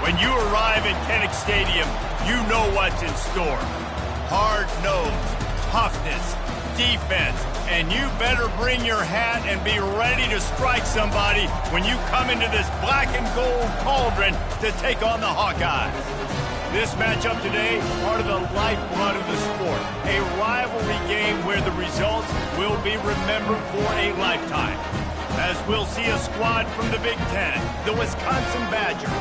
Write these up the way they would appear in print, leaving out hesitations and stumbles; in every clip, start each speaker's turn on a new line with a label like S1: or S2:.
S1: When you arrive at Kinnick Stadium, you know what's in store. Hard nose, toughness, defense, and you better bring your hat and be ready to strike somebody when you come into this black and gold cauldron to take on the Hawkeyes. This matchup today, part of the lifeblood of the sport. A rivalry game where the results will be remembered for a lifetime. As we'll see a squad from the Big Ten, the Wisconsin Badgers,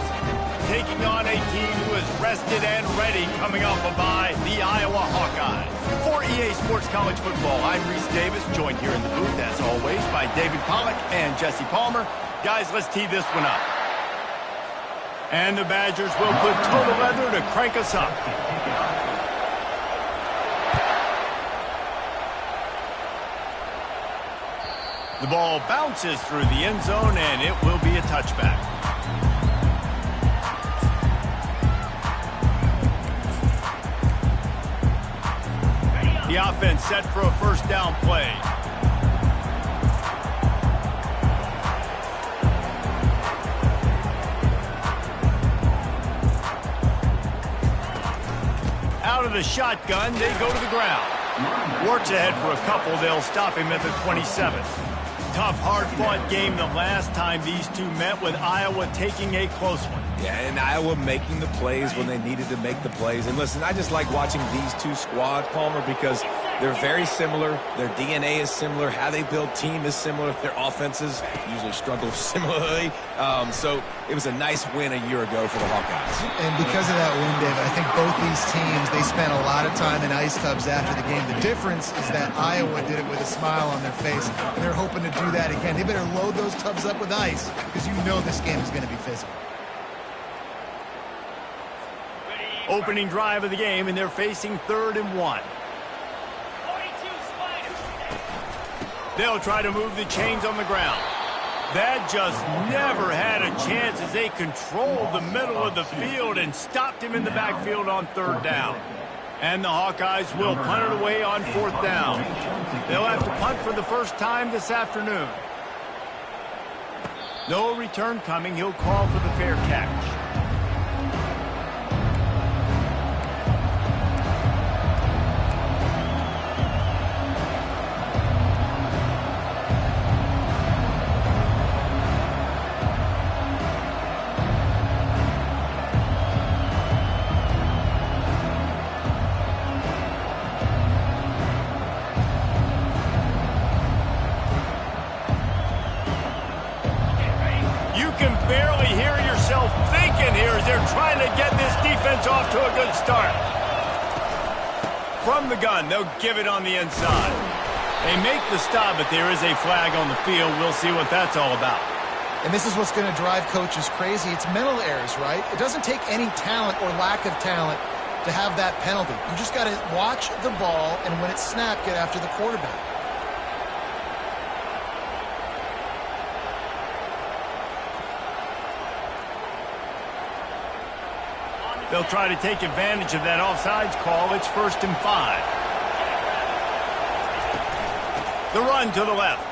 S1: taking on a team who is rested and ready coming off a bye, the Iowa Hawkeyes. For EA Sports College Football, I'm Reese Davis, joined here in the booth, as always, by David Pollack and Jesse Palmer. Guys, let's tee this one up. And the Badgers will put total leather to crank us up. The ball bounces through the end zone, and it will be a touchback. The offense set for a first down play. Out of the shotgun, they go to the ground. Works ahead for a couple. They'll stop him at the 27. Tough, hard-fought game the last time these two met, with Iowa taking a close one.
S2: Yeah, and Iowa making the plays when they needed to make the plays. And listen, I just like watching these two squads, Palmer, because they're very similar. Their DNA is similar. How they build team is similar. Their offenses usually struggle similarly. So it was a nice win a year ago for the Hawkeyes.
S3: And because of that win, David, I think both these teams, they spent a lot of time in ice tubs after the game. The difference is that Iowa did it with a smile on their face, and they're hoping to do that again. They better load those tubs up with ice, because you know this game is going to be physical.
S1: Opening drive of the game, and they're facing 3rd and 1. They'll try to move the chains on the ground. That just never had a chance as they controlled the middle of the field and stopped him in the backfield on 3rd down. And the Hawkeyes will punt it away on 4th down. They'll have to punt for the first time this afternoon. No return coming. He'll call for the fair catch. Off to a good start. From the gun, they'll give it on the inside. They make the stop, but there is a flag on the field. We'll see what that's all about.
S3: And this is what's going to drive coaches crazy. It's mental errors, right? It doesn't take any talent or lack of talent to have that penalty. You just got to watch the ball, and when it's snapped, get after the quarterback.
S1: They'll try to take advantage of that offsides call. It's 1st and 5. The run to the left.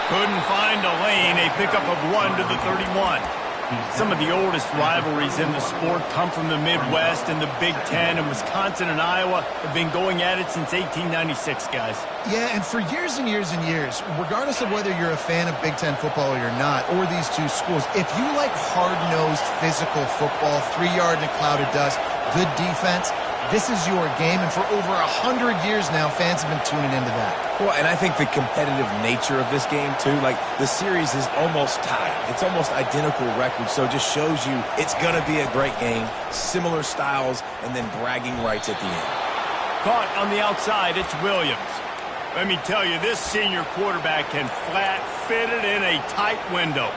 S1: Couldn't find a lane. A pickup of 1 to the 31. Some of the oldest rivalries in the sport come from the Midwest, and the Big Ten, and Wisconsin and Iowa have been going at it since 1896, guys.
S3: Yeah, and for years and years and years, regardless of whether you're a fan of Big Ten football or you're not, or these two schools, if you like hard-nosed, physical football, 3-yard in a cloud of dust, good defense, this is your game, and for over 100 years now, fans have been tuning into that.
S2: Well, and I think the competitive nature of this game, too, like the series is almost tied. It's almost identical records, so it just shows you it's going to be a great game, similar styles, and then bragging rights at the end.
S1: Caught on the outside, it's Williams. Let me tell you, this senior quarterback can flat fit it in a tight window.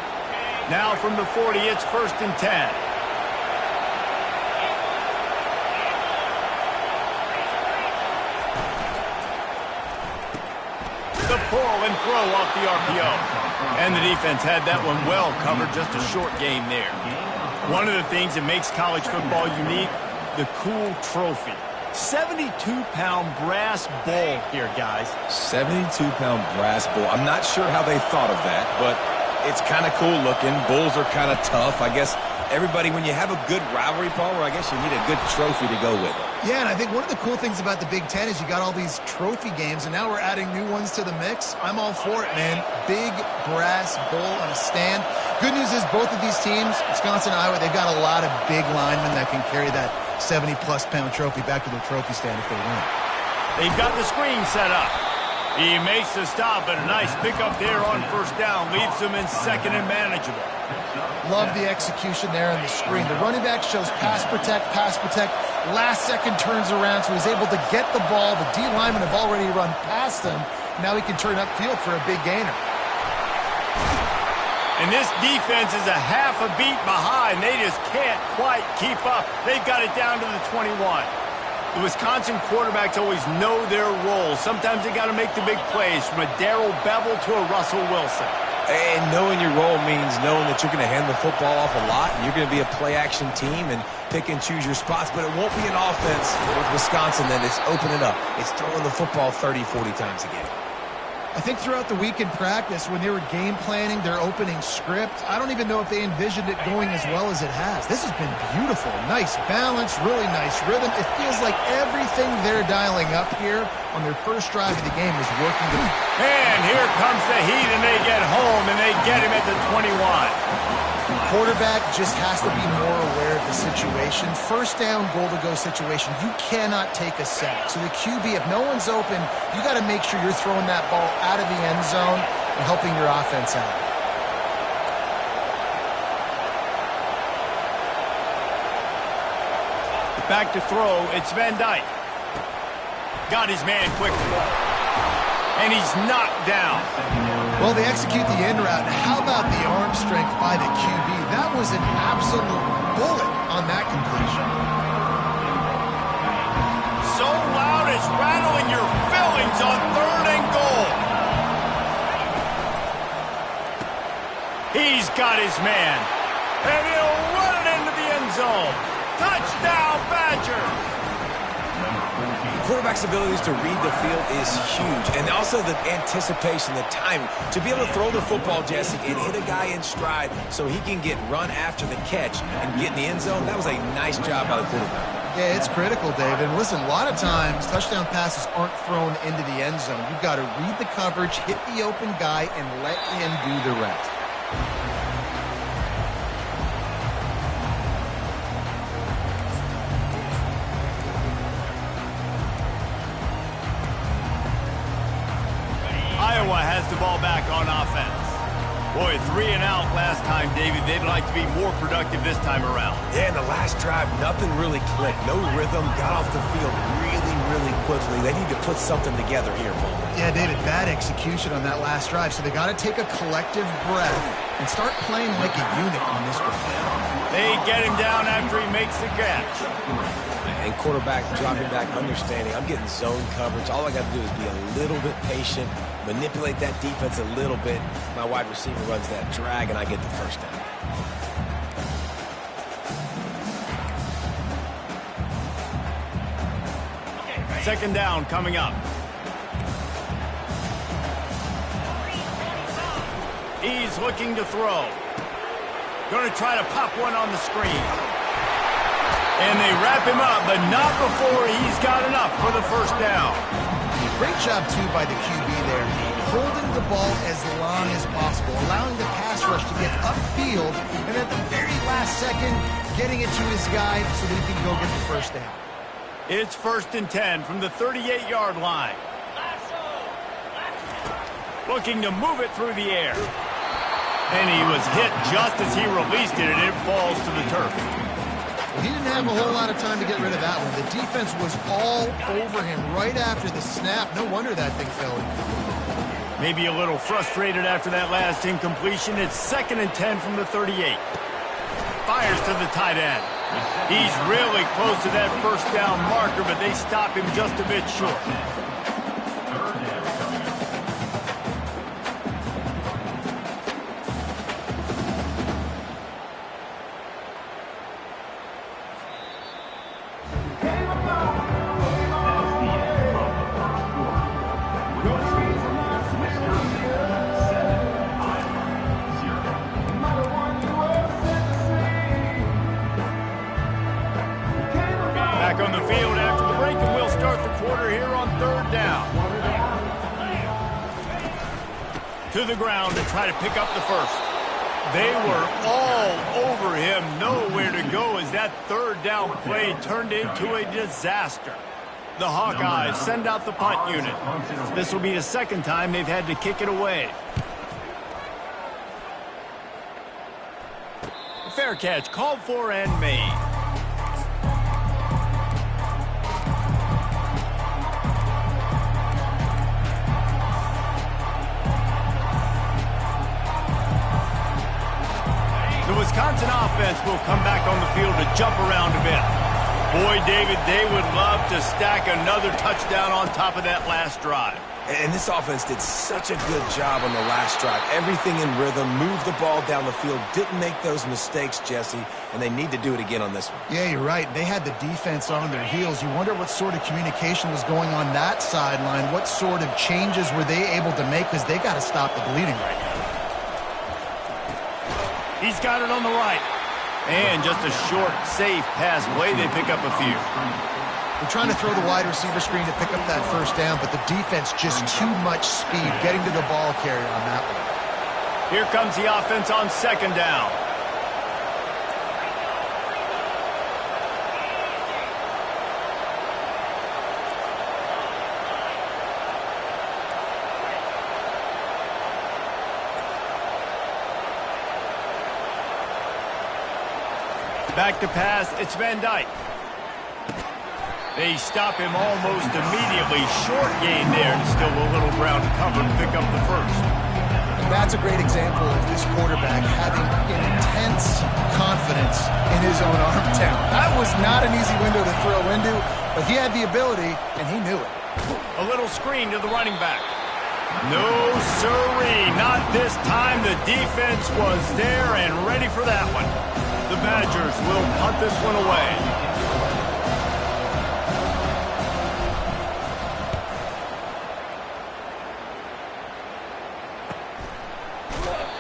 S1: Now from the 40, it's 1st and 10. The pull and throw off the RPO. And the defense had that one well covered, just a short game there. One of the things that makes college football unique, the cool trophy. 72-pound brass bull here, guys.
S2: 72-pound brass bull. I'm not sure how they thought of that, but It's kind of cool looking. Bulls are kind of tough. I guess everybody, when you have a good rivalry, Palmer, I guess you need a good trophy to go with it.
S3: Yeah, and I think one of the cool things about the Big Ten is you got all these trophy games, and now we're adding new ones to the mix. I'm all for it, man. Big brass bull on a stand. Good news is both of these teams, Wisconsin and Iowa, they've got a lot of big linemen that can carry that 70-plus pound trophy back to the trophy stand if they win.
S1: They've got the screen set up. He makes the stop, but a nice pickup there on first down. Leaves them in second and manageable.
S3: Love the execution there on the screen. The running back shows pass protect, pass protect. Last second turns around, so he's able to get the ball. The D linemen have already run past him. Now he can turn upfield for a big gainer.
S1: And this defense is a half a beat behind. They just can't quite keep up. They've got it down to the 21. The Wisconsin quarterbacks always know their role. Sometimes they got to make the big plays, from a Darrell Bevell to a Russell Wilson.
S2: And knowing your role means knowing that you're going to hand the football off a lot, and you're going to be a play-action team and pick and choose your spots, but it won't be an offense with Wisconsin that is opening up. It's throwing the football 30, 40 times a game.
S3: I think throughout the week in practice, when they were game planning their opening script, I don't even know if they envisioned it going as well as it has. This has been beautiful. Nice balance, really nice rhythm. It feels like everything they're dialing up here on their first drive of the game is working.
S1: And here comes the heat, and they get home, and they get him at the 21.
S3: Quarterback just has to be more aware of the situation. First down, goal-to-go situation. You cannot take a sack. So the QB, if no one's open, you got to make sure you're throwing that ball out of the end zone and helping your offense out.
S1: Back to throw, it's Van Dyke. Got his man quickly. And he's knocked down.
S3: Well, they execute the end route. How about the arm strength by the QB? That was an absolute bullet on that completion.
S1: So loud it's rattling your fillings on third and goal. He's got his man. And he'll run it into the end zone. Touchdown, Badgers!
S2: Quarterback's abilities to read the field is huge, and also the anticipation, the timing. To be able to throw the football, Jesse, and hit a guy in stride so he can get run after the catch and get in the end zone, that was a nice job by the quarterback.
S3: Yeah, it's critical, David. And listen, a lot of times touchdown passes aren't thrown into the end zone. You've got to read the coverage, hit the open guy, and let him do the rest.
S1: Iowa has the ball back on offense. Boy, 3 and out last time, David. They'd like to be more productive this time around.
S2: Yeah, in the last drive, nothing really clicked. No rhythm, got off the field really, really quickly. They need to put something together here, Paul.
S3: Yeah, David, bad execution on that last drive. So they got to take a collective breath and start playing like a unit on this one.
S1: They get him down after he makes the catch.
S2: And quarterback dropping back, understanding, I'm getting zone coverage. All I got to do is be a little bit patient, manipulate that defense a little bit. My wide receiver runs that drag, and I get the first down.
S1: Second down coming up. He's looking to throw. Going to try to pop one on the screen. And they wrap him up, but not before he's got enough for the first down.
S3: Great job, too, by the QB there. Holding the ball as long as possible, allowing the pass rush to get upfield, and at the very last second, getting it to his guy so that he can go get the first down.
S1: It's 1st and 10 from the 38-yard line. Looking to move it through the air. And he was hit just as he released it, and it falls to the turf.
S3: He didn't have a whole lot of time to get rid of that one. The defense was all over him right after the snap. No wonder that thing fell in.
S1: Maybe a little frustrated after that last incompletion. It's 2nd and 10 from the 38. Fires to the tight end. He's really close to that first down marker, but they stop him just a bit short. to the ground to try to pick up the first. They were all over him, nowhere to go as that third down play turned into a disaster. The Hawkeyes send out the punt unit. This will be the second time they've had to kick it away. Fair catch called for and made. The Wisconsin offense will come back on the field to jump around a bit. Boy, David, they would love to stack another touchdown on top of that last drive.
S2: And this offense did such a good job on the last drive. Everything in rhythm, moved the ball down the field, didn't make those mistakes, Jesse, and they need to do it again on this one.
S3: Yeah, you're right. They had the defense on their heels. You wonder what sort of communication was going on that sideline. What sort of changes were they able to make, because they got to stop the bleeding right now.
S1: He's got it on the right. And just a short, safe pass play. They pick up a few.
S3: They're trying to throw the wide receiver screen to pick up that first down, but the defense just too much speed getting to the ball carrier on that one.
S1: Here comes the offense on second down. Back to pass, it's Van Dyke. They stop him almost immediately. Short gain there, and still a little ground to cover to pick up the first.
S3: And that's a great example of this quarterback having intense confidence in his own arm talent. That was not an easy window to throw into, but he had the ability, and he knew it.
S1: A little screen to the running back. No siree, not this time. The defense was there and ready for that one. The Badgers will punt this one away.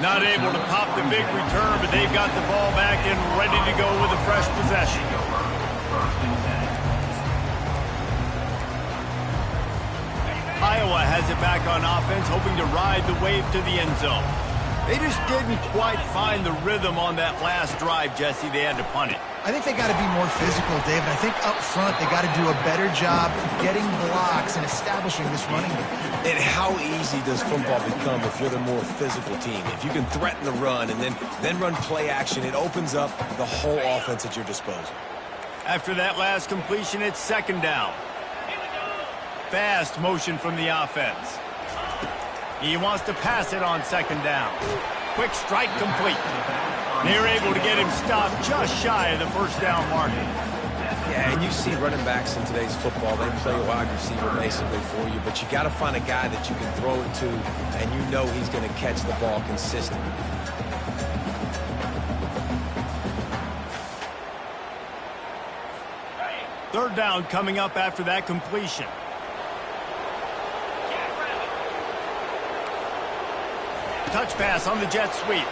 S1: Not able to pop the big return, but they've got the ball back and ready to go with a fresh possession. Iowa has it back on offense, hoping to ride the wave to the end zone. They just didn't quite find the rhythm on that last drive, Jesse. They had to punt it.
S3: I think they got to be more physical, David. I think up front they got to do a better job getting blocks and establishing this running game.
S2: And how easy does football become if you're the more physical team? If you can threaten the run and then run play action, it opens up the whole offense at your disposal.
S1: After that last completion, it's second down. Fast motion from the offense. He wants to pass it on second down. Quick strike complete. They're able to get him stopped just shy of the first down marker.
S2: Yeah, and you see running backs in today's football, they play wide receiver basically for you, but you got to find a guy that you can throw it to, and you know he's going to catch the ball consistently.
S1: Third down coming up after that completion. Touch pass on the jet sweep.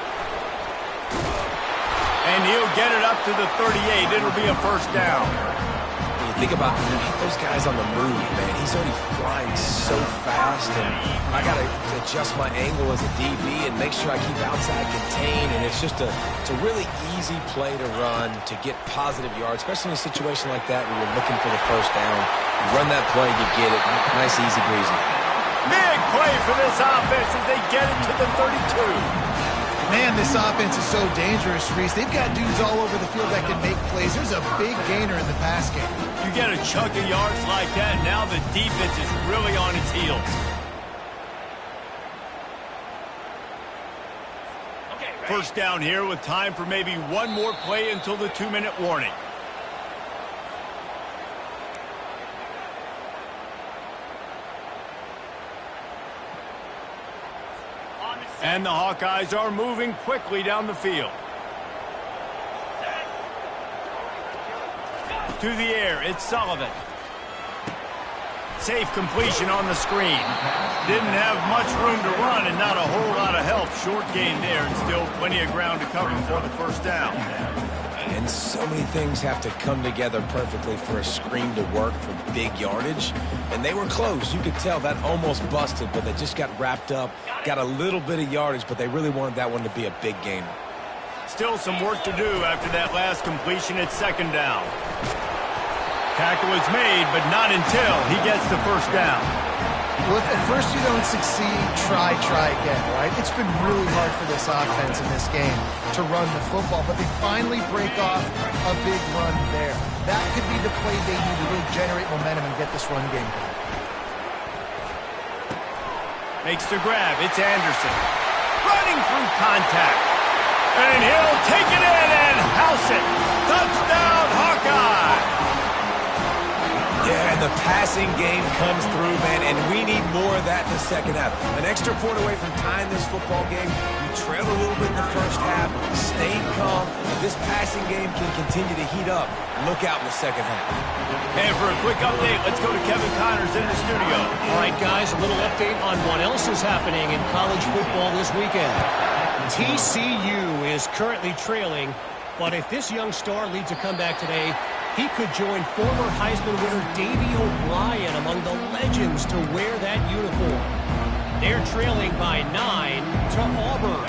S1: And he'll get it up to the 38. It'll be a first down.
S2: When you think about those guys on the move, man, he's already flying so fast, and I got to adjust my angle as a DB and make sure I keep outside contained, and it's a really easy play to run to get positive yards, especially in a situation like that where you're looking for the first down. You run that play, you get it. Nice, easy breezy.
S1: Big play for this offense as they get it to the 32.
S3: Man, this offense is so dangerous, Reese. They've got dudes all over the field that can make plays. There's a big gainer in the pass game.
S1: You get a chunk of yards like that, now the defense is really on its heels. First down here with time for maybe one more play until the 2-minute warning. And the Hawkeyes are moving quickly down the field. To the air, it's Sullivan. Safe completion on the screen. Didn't have much room to run and not a whole lot of help. Short gain there and still plenty of ground to cover for the first down.
S2: And and so many things have to come together perfectly for a screen to work for big yardage. And they were close. You could tell that almost busted, but they just got wrapped up, got a little bit of yardage, but they really wanted that one to be a big gainer.
S1: Still some work to do after that last completion at second down. Tackle is made, but not until he gets the first down.
S3: Well, if at first you don't succeed, try again, right? It's been really hard for this offense in this game to run the football, but they finally break off a big run there. That could be the play they need to really generate momentum and get this run game back.
S1: Makes the grab. It's Anderson. Running through contact. And he'll take it in and house it. Touchdown, Hawkeye!
S2: Yeah, and the passing game comes through, man, and we need more of that in the second half. An extra point away from tying this football game. You trailed a little bit in the first half, stayed calm, and this passing game can continue to heat up. Look out in the second half.
S1: And for a quick update, let's go to Kevin Connors in the studio.
S4: All right, guys, a little update on what else is happening in college football this weekend. TCU is currently trailing, but if this young star leads a comeback today, he could join former Heisman winner Davey O'Brien among the legends to wear that uniform. They're trailing by 9 to Auburn.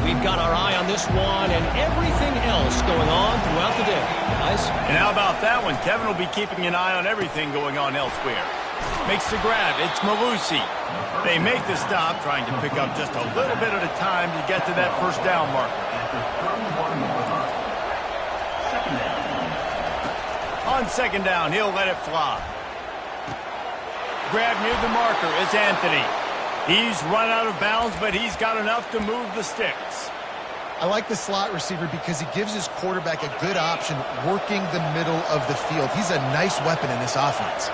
S4: We've got our eye on this one and everything else going on throughout the day, guys.
S1: And how about that one? Kevin will be keeping an eye on everything going on elsewhere. Makes the grab. It's Malusi. They make the stop, trying to pick up just a little bit at a time to get to that first down marker. On second down, he'll let it fly. Grab near the marker is Anthony. He's run out of bounds, but he's got enough to move the sticks.
S3: I like the slot receiver because he gives his quarterback a good option working the middle of the field. He's a nice weapon in this offense.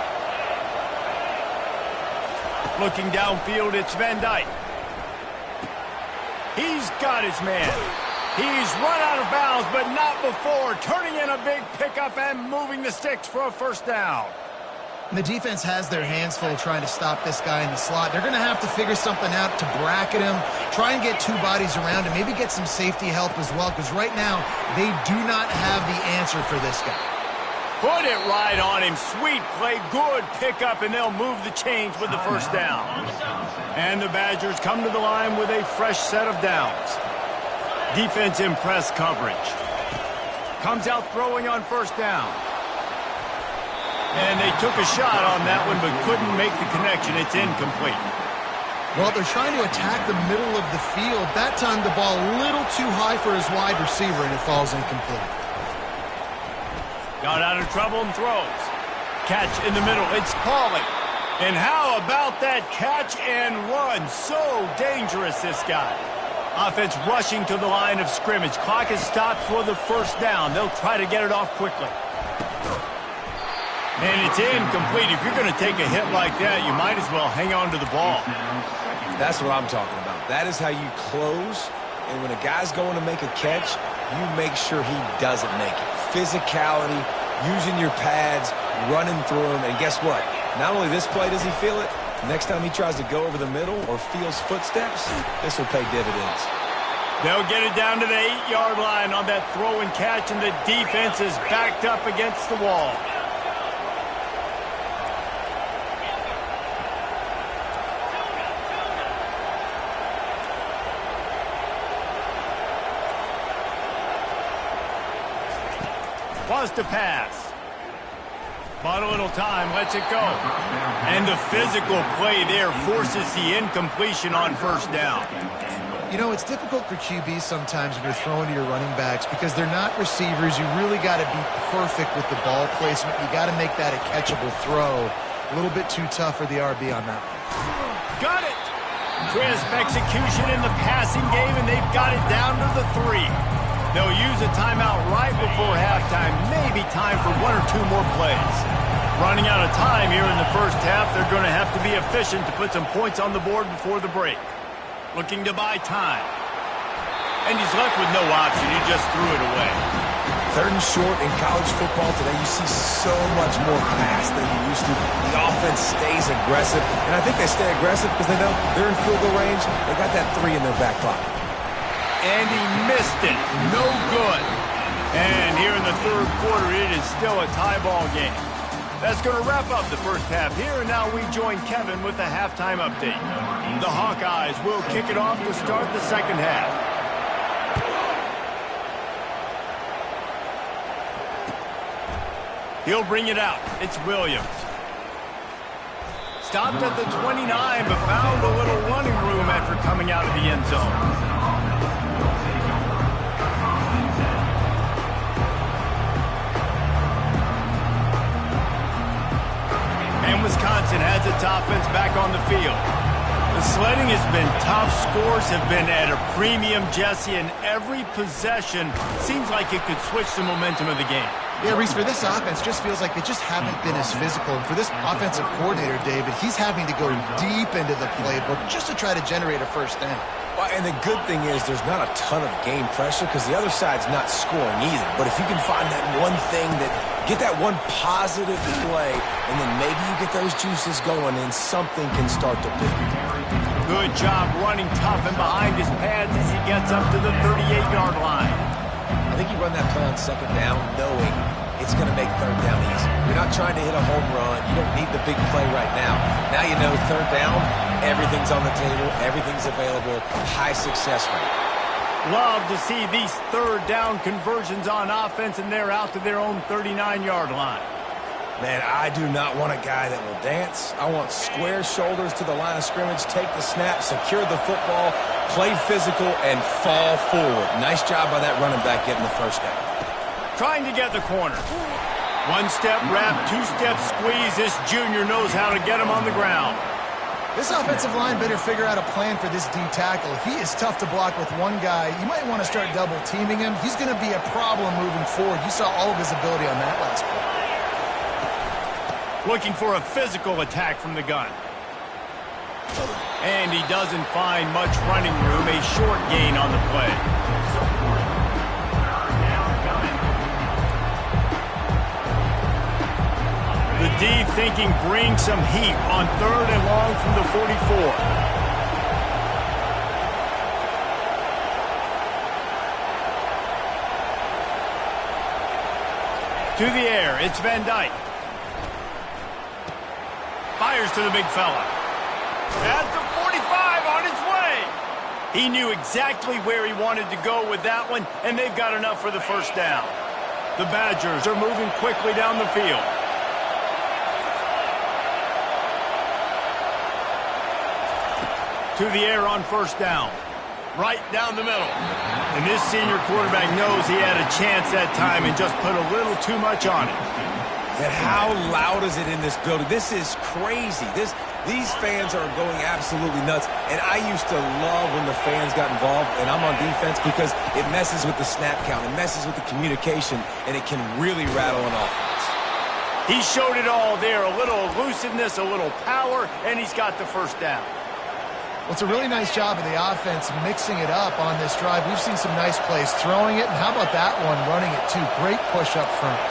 S1: Looking downfield, it's Van Dyke. He's got his man. He's run out of bounds, but not before turning in a big pickup and moving the sticks for a first down.
S3: And the defense has their hands full trying to stop this guy in the slot. They're going to have to figure something out to bracket him, try and get two bodies around him, maybe get some safety help as well, because right now they do not have the answer for this guy.
S1: Put it right on him. Sweet play, good pickup, and they'll move the chains with the first down. And the Badgers come to the line with a fresh set of downs. Defense in press coverage. Comes out throwing on first down. And they took a shot on that one, but couldn't make the connection. It's incomplete.
S3: Well, they're trying to attack the middle of the field. That time the ball a little too high for his wide receiver, and it falls incomplete.
S1: Got out of trouble and throws. Catch in the middle. It's Pauly. And how about that catch and run? So dangerous, this guy. Offense rushing to the line of scrimmage. Clock is stopped for the first down. They'll try to get it off quickly. And it's incomplete. If you're going to take a hit like that, you might as well hang on to the ball.
S2: That's what I'm talking about. That is how you close. And when a guy's going to make a catch, you make sure he doesn't make it. Physicality, using your pads, running through them. And guess what? Not only this play does he feel it, next time he tries to go over the middle or feels footsteps, this will pay dividends.
S1: They'll get it down to the 8-yard line on that throw and catch, and the defense is backed up against the wall. Wants to pass. Bought a little time, lets it go. And the physical play there forces the incompletion on first down.
S3: You know, it's difficult for QBs sometimes when you're throwing to your running backs because they're not receivers. You really got to be perfect with the ball placement. You got to make that a catchable throw. A little bit too tough for the RB on that.
S1: Got it! Crisp execution in the passing game, and they've got it down to the 3. They'll use a timeout right before halftime. Maybe time for 1 or 2 more plays. Running out of time here in the first half. They're going to have to be efficient to put some points on the board before the break. Looking to buy time. And he's left with no option. He just threw it away.
S2: 3rd and short in college football today, you see so much more pass than you used to. The offense stays aggressive. And I think they stay aggressive because they know they're in field goal range. They got that 3 in their back pocket.
S1: And he missed it. No good. And here in the third quarter, it is still a tie ball game. That's going to wrap up the first half here, and now we join Kevin with the halftime update. The Hawkeyes will kick it off to start the second half. He'll bring it out. It's Williams. Stopped at the 29, but found a little running room after coming out of the end zone. Wisconsin has its offense back on the field. The sledding has been tough. Scores have been at a premium, Jesse, and every possession seems like it could switch the momentum of the game.
S3: Yeah, Reese, for this offense, just feels like they just haven't been as physical. And for this offensive coordinator, David, he's having to go deep into the playbook just to try to generate a first down.
S2: Well, and the good thing is there's not a ton of game pressure because the other side's not scoring either. But if you can find that one thing get that one positive play, and then maybe you get those juices going and something can start to build.
S1: Good job running tough and behind his pads as he gets up to the 38-yard line.
S2: I think you run that play on second down knowing it's going to make third down easy. You're not trying to hit a home run. You don't need the big play right now. Now you know third down, everything's on the table, everything's available, high success rate.
S1: Love to see these third down conversions on offense, and they're out to their own 39-yard line.
S2: Man, I do not want a guy that will dance. I want square shoulders to the line of scrimmage, take the snap, secure the football, play physical, and fall forward. Nice job by that running back getting the first down.
S1: Trying to get the corner. One-step wrap, two-step squeeze. This junior knows how to get him on the ground.
S3: This offensive line better figure out a plan for this D tackle. He is tough to block with one guy. You might want to start double-teaming him. He's going to be a problem moving forward. You saw all of his ability on that last play.
S1: Looking for a physical attack from the gun. And he doesn't find much running room. A short gain on the play. The D thinking bring some heat on third and long from the 44. To the air, it's Van Dyke. Fires to the big fella. At the 45 on his way. He knew exactly where he wanted to go with that one, and they've got enough for the first down. The Badgers are moving quickly down the field. To the air on first down. Right down the middle. And this senior quarterback knows he had a chance that time and just put a little too much on it.
S2: And how loud is it in this building? This is crazy. These fans are going absolutely nuts. And I used to love when the fans got involved, and I'm on defense, because it messes with the snap count. It messes with the communication, and it can really rattle an offense.
S1: He showed it all there. A little elusiveness, a little power, and he's got the first down.
S3: Well, it's a really nice job of the offense mixing it up on this drive. We've seen some nice plays throwing it, and how about that one running it too? Great push up front.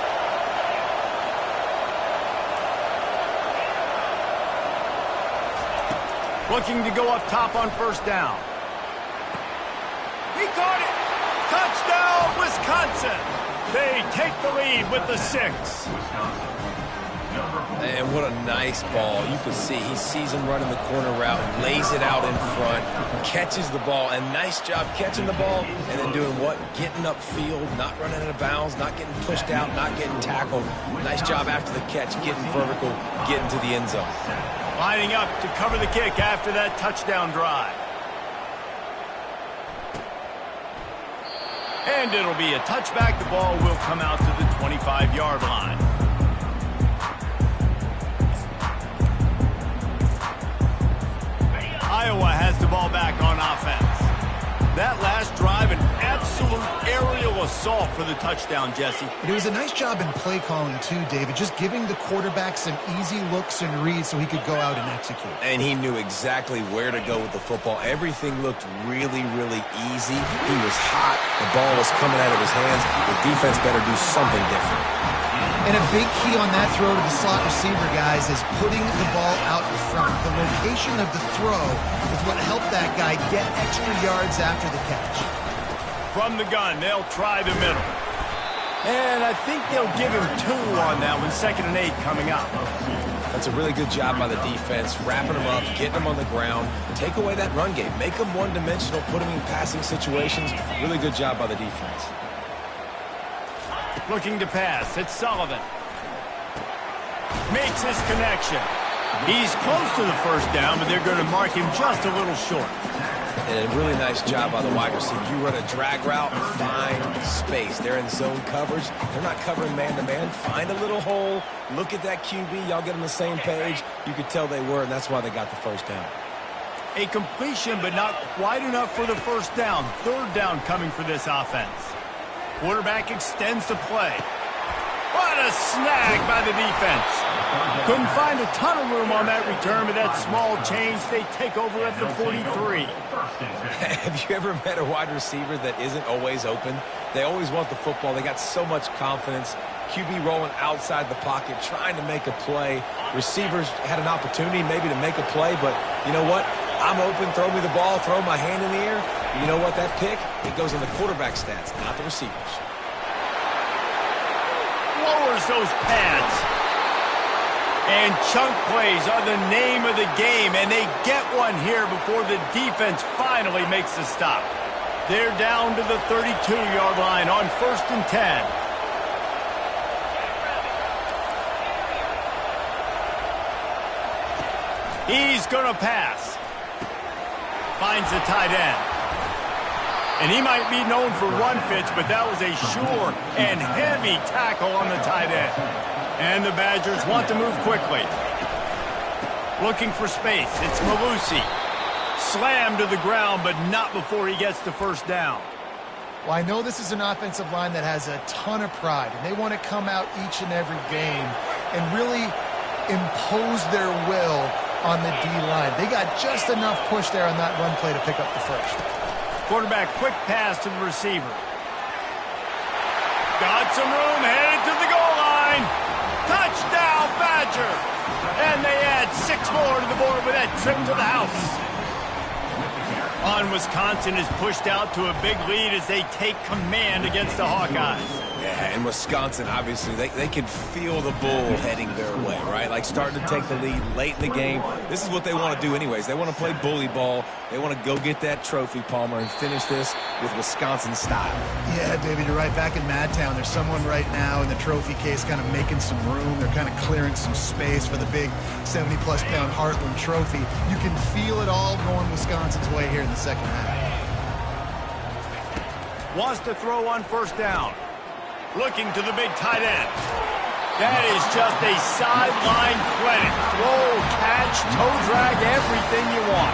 S1: Looking to go up top on first down. He caught it! Touchdown, Wisconsin! They take the lead with the 6.
S2: And what a nice ball. You can see he sees him running the corner route, lays it out in front, catches the ball, and nice job catching the ball and then doing what? Getting upfield, not running out of bounds, not getting pushed out, not getting tackled. Nice job after the catch, getting vertical, getting to the end zone.
S1: Lining up to cover the kick after that touchdown drive. And it'll be a touchback. The ball will come out to the 25-yard line. Iowa has the ball back on offense. That last drive, an absolute aerial assault for the touchdown, Jesse.
S3: It was a nice job in play calling too, David, just giving the quarterback some easy looks and reads so he could go out and execute.
S2: And he knew exactly where to go with the football. Everything looked really, really easy. He was hot. The ball was coming out of his hands. The defense better do something different.
S3: And a big key on that throw to the slot receiver, guys, is putting the ball out in front. The location of the throw is what helped that guy get extra yards after the catch.
S1: From the gun, they'll try the middle. And I think they'll give him 2 on that one, 2nd and 8 coming up.
S2: That's a really good job by the defense, wrapping them up, getting them on the ground. Take away that run game. Make them one-dimensional, put them in passing situations. Really good job by the defense.
S1: Looking to pass. It's Sullivan. Makes his connection. He's close to the first down, but they're going to mark him just a little short.
S2: And a really nice job by the wide receiver. You run a drag route, find space. They're in zone coverage. They're not covering man-to-man. Find a little hole. Look at that QB. Y'all get on the same page. You could tell they were, and that's why they got the first down.
S1: A completion, but not quite enough for the first down. 3rd down coming for this offense. Quarterback extends the play. What a snag by the defense. Couldn't find a ton of room on that return, but that small change, they take over at the 43.
S2: Have you ever met a wide receiver that isn't always open? They always want the football. They got so much confidence. QB rolling outside the pocket, trying to make a play. Receivers had an opportunity maybe to make a play, but you know what? I'm open, throw me the ball, throw my hand in the air. You know what? That pick, it goes on the quarterback stats, not the receivers.
S1: Lowers those pads. And chunk plays are the name of the game, and they get one here before the defense finally makes the stop. They're down to the 32-yard line on 1st and 10. He's going to pass. Finds the tight end. And he might be known for run fits, but that was a sure and heavy tackle on the tight end. And the Badgers want to move quickly. Looking for space. It's Malusi. Slammed to the ground, but not before he gets the first down.
S3: Well, I know this is an offensive line that has a ton of pride, and they want to come out each and every game and really impose their will on the D-line. They got just enough push there on that run play to pick up the first.
S1: Quarterback, quick pass to the receiver. Got some room, headed to the goal line. Touchdown, Badger! And they add 6 more to the board with that trip to the house. Wisconsin is pushed out to a big lead as they take command against the Hawkeyes.
S2: Yeah, and Wisconsin, obviously, they can feel the bull heading their way, right? Like starting to take the lead late in the game. This is what they want to do anyways. They want to play bully ball. They want to go get that trophy, Palmer, and finish this with Wisconsin style.
S3: Yeah, David, you're right. Back in Madtown, there's someone right now in the trophy case kind of making some room. They're kind of clearing some space for the big 70-plus pound Heartland trophy. You can feel it all going Wisconsin's way here in the second half.
S1: Wants to throw on first down. Looking to the big tight end. That is just a sideline credit. Throw, catch, toe drag, everything you want.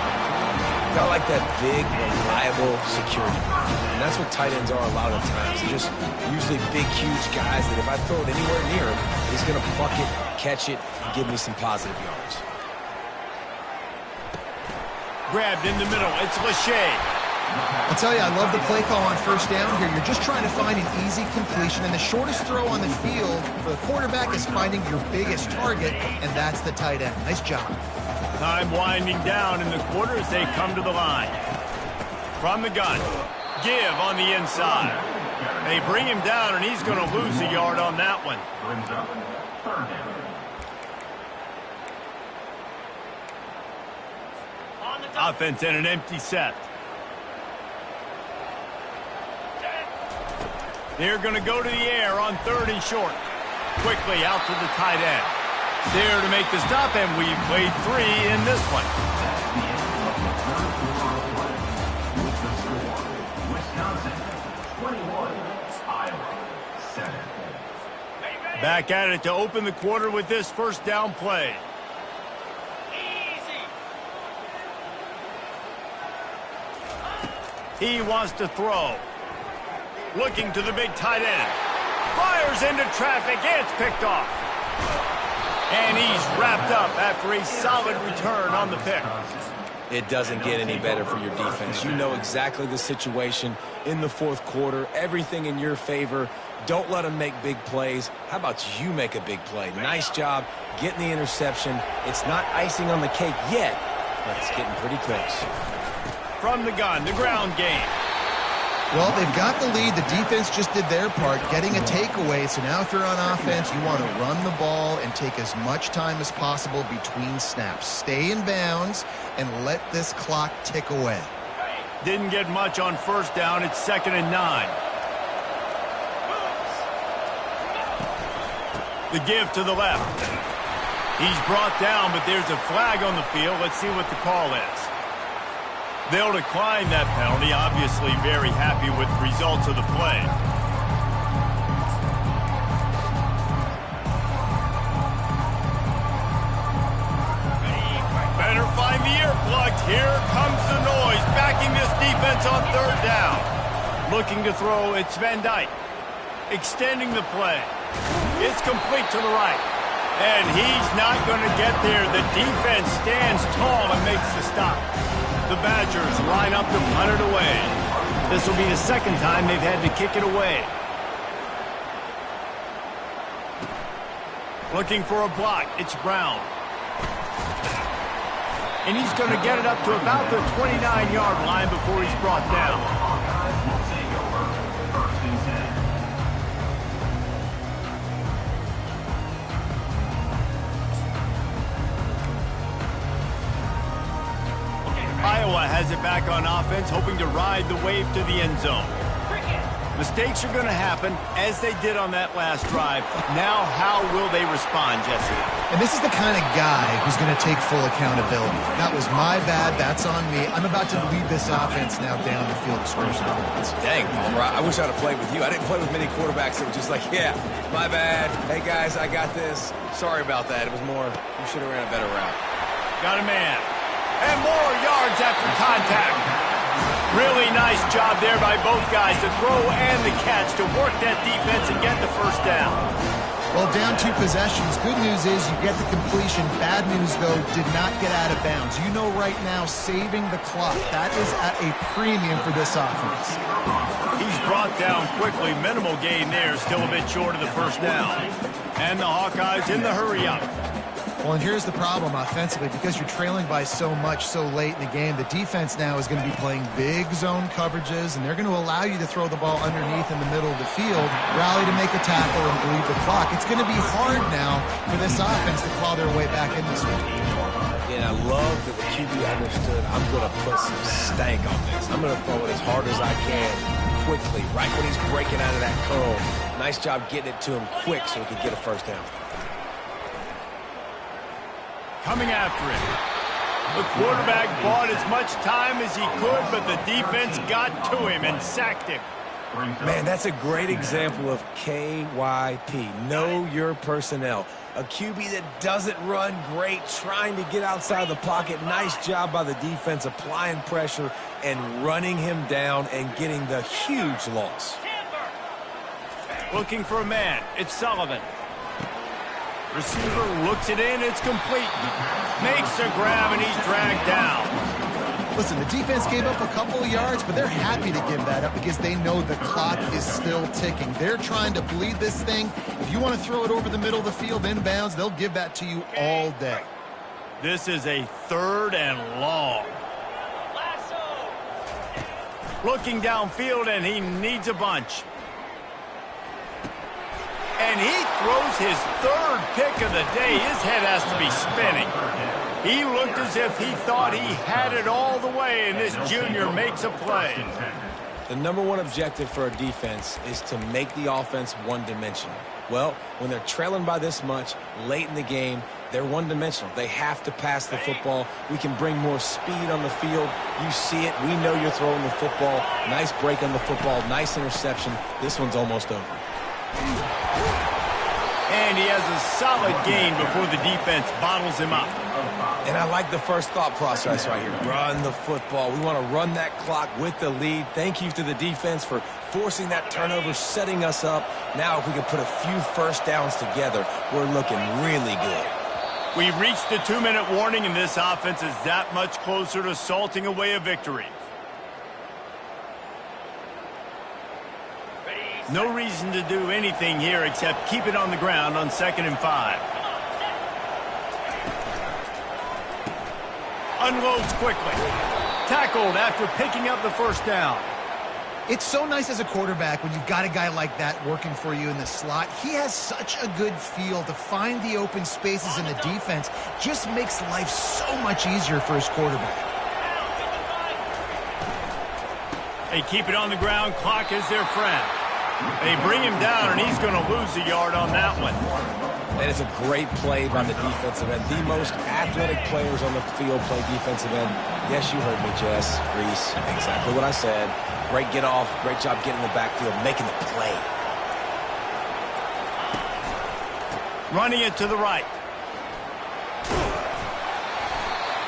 S2: Got like that big, reliable security. And that's what tight ends are a lot of times. They're just usually big, huge guys that if I throw it anywhere near him, he's going to pluck it, catch it, and give me some positive yards.
S1: Grabbed in the middle. It's Lachey.
S3: I'll tell you, I love the play call on first down here. You're just trying to find an easy completion, and the shortest throw on the field for the quarterback is finding your biggest target, and that's the tight end. Nice job.
S1: Time winding down in the quarter as they come to the line. From the gun. Give on the inside. They bring him down, and he's going to lose a yard on that one. Offense in an empty set. They're going to go to the air on 3rd and short. Quickly out to the tight end. There to make the stop, and we've played 3 in this one. Back at it to open the quarter with this first down play. He wants to throw. Looking to the big tight end. Fires into traffic. It's picked off. And he's wrapped up after a solid return on the pick.
S2: It doesn't get any better for your defense. You know exactly the situation in the 4th quarter. Everything in your favor. Don't let them make big plays. How about you make a big play? Nice job getting the interception. It's not icing on the cake yet, but it's getting pretty close.
S1: From the gun, the ground game.
S3: Well, they've got the lead. The defense just did their part, getting a takeaway. So now if you're on offense, you want to run the ball and take as much time as possible between snaps. Stay in bounds and let this clock tick away.
S1: Didn't get much on first down. It's 2nd and 9. The give to the left. He's brought down, but there's a flag on the field. Let's see what the call is. They'll decline that penalty, obviously very happy with the results of the play. Better find the earplugs. Here comes the noise, backing this defense on 3rd down. Looking to throw, it's Van Dyke. Extending the play. It's complete to the right. And he's not going to get there. The defense stands tall and makes the stop. The Badgers line up to punt it away. This will be the 2nd time they've had to kick it away. Looking for a block. It's Brown. And he's going to get it up to about the 29-yard line before he's brought down. Iowa has it back on offense, hoping to ride the wave to the end zone. Mistakes are going to happen, as they did on that last drive. Now, how will they respond, Jesse?
S3: And this is the kind of guy who's going to take full accountability. That was my bad. That's on me. I'm about to lead this offense now down the field to score some points.
S2: Dang, Palmer, I wish I'd have played with you. I didn't play with many quarterbacks that were just like, yeah, my bad. Hey, guys, I got this. Sorry about that. It was more, you should have ran a better route.
S1: Got a man. And more yards after contact. Really nice job there by both guys to throw and the catch to work that defense and get the first down.
S3: Well, down 2 possessions. Good news is you get the completion. Bad news, though, did not get out of bounds. You know right now, saving the clock, that is at a premium for this offense.
S1: He's brought down quickly. Minimal gain there. Still a bit short of the first down. And the Hawkeyes in the hurry up.
S3: Well, and here's the problem offensively. Because you're trailing by so much so late in the game, the defense now is going to be playing big zone coverages, and they're going to allow you to throw the ball underneath in the middle of the field, rally to make a tackle, and bleed the clock. It's going to be hard now for this offense to claw their way back in this one.
S2: Yeah, I love that the QB understood I'm going to put some stank on this. I'm going to throw it as hard as I can quickly, right when he's breaking out of that curl. Nice job getting it to him quick so he could get a first down.
S1: Coming after him. The quarterback bought as much time as he could, but the defense got to him and sacked him.
S2: Man, that's a great example of KYP. Know your personnel. A QB that doesn't run great, trying to get outside the pocket. Nice job by the defense applying pressure and running him down and getting the huge loss.
S1: Looking for a man. It's Sullivan. Receiver looks it in. It's complete. Makes a grab, and he's dragged down.
S3: Listen, the defense gave up a couple of yards, but they're happy to give that up because they know the clock is still ticking. They're trying to bleed this thing. If you want to throw it over the middle of the field inbounds, they'll give that to you all day.
S1: This is a 3rd and long. Looking downfield, and he needs a bunch. And he throws his 3rd pick of the day. His head has to be spinning. He looked as if he thought he had it all the way, and this junior makes a play.
S2: The #1 objective for a defense is to make the offense one-dimensional. Well, when they're trailing by this much late in the game, they're one-dimensional. They have to pass the football. We can bring more speed on the field. You see it. We know you're throwing the football. Nice break on the football. Nice interception. This one's almost over.
S1: And he has a solid gain before the defense bottles him up.
S2: And I like the first thought process right here. Run the football. We want to run that clock with the lead. Thank you to the defense for forcing that turnover, setting us up. Now if we can put a few first downs together, we're looking really good.
S1: We've reached the 2-minute warning, and this offense is that much closer to salting away a victory. No reason to do anything here except keep it on the ground on 2nd and 5. Unloads quickly. Tackled after picking up the first down.
S3: It's so nice as a quarterback when you've got a guy like that working for you in the slot. He has such a good feel to find the open spaces in the defense. Just makes life so much easier for his quarterback.
S1: They keep it on the ground. Clock is their friend. They bring him down, and he's going to lose a yard on that one.
S2: And it's a great play by the defensive end. The most athletic players on the field play defensive end. Yes, you heard me, Jess, Reese. Exactly what I said. Great get off. Great job getting in the backfield, making the play.
S1: Running it to the right.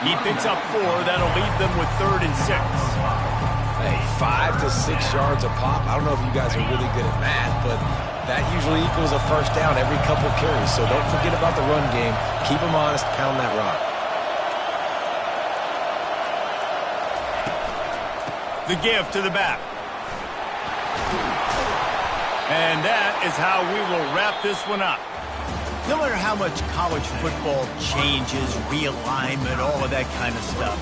S1: He picks up 4. That'll leave them with 3rd and 6.
S2: Hey, 5 to 6 yards a pop. I don't know if you guys are really good at math, but that usually equals a first down every couple carries. So don't forget about the run game. Keep them honest. Pound that rock.
S1: The give to the back. And that is how we will wrap this one up. No matter how much college football changes, realignment, all of that kind of stuff,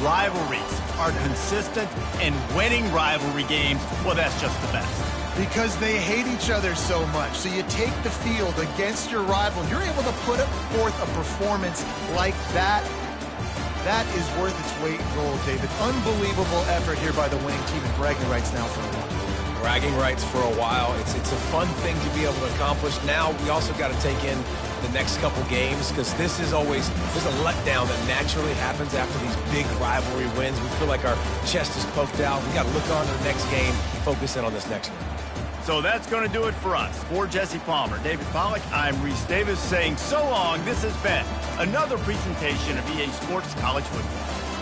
S1: rivalries are consistent, and winning rivalry games, well, that's just the best.
S3: Because they hate each other so much. So you take the field against your rival. You're able to put forth a performance like that. That is worth its weight in gold, David. Unbelievable effort here by the winning team, and bragging rights now for a while.
S2: Bragging rights for a while. It's a fun thing to be able to accomplish. Now we also got to take in the next couple games, because this is always, there's a letdown that naturally happens after these big rivalry wins. We feel like our chest is poked out. We got to look on to the next game, focus in on this next one.
S1: So that's going to do it for us. For Jesse Palmer, David Pollack, I'm Reese Davis saying so long. This has been another presentation of EA Sports College Football.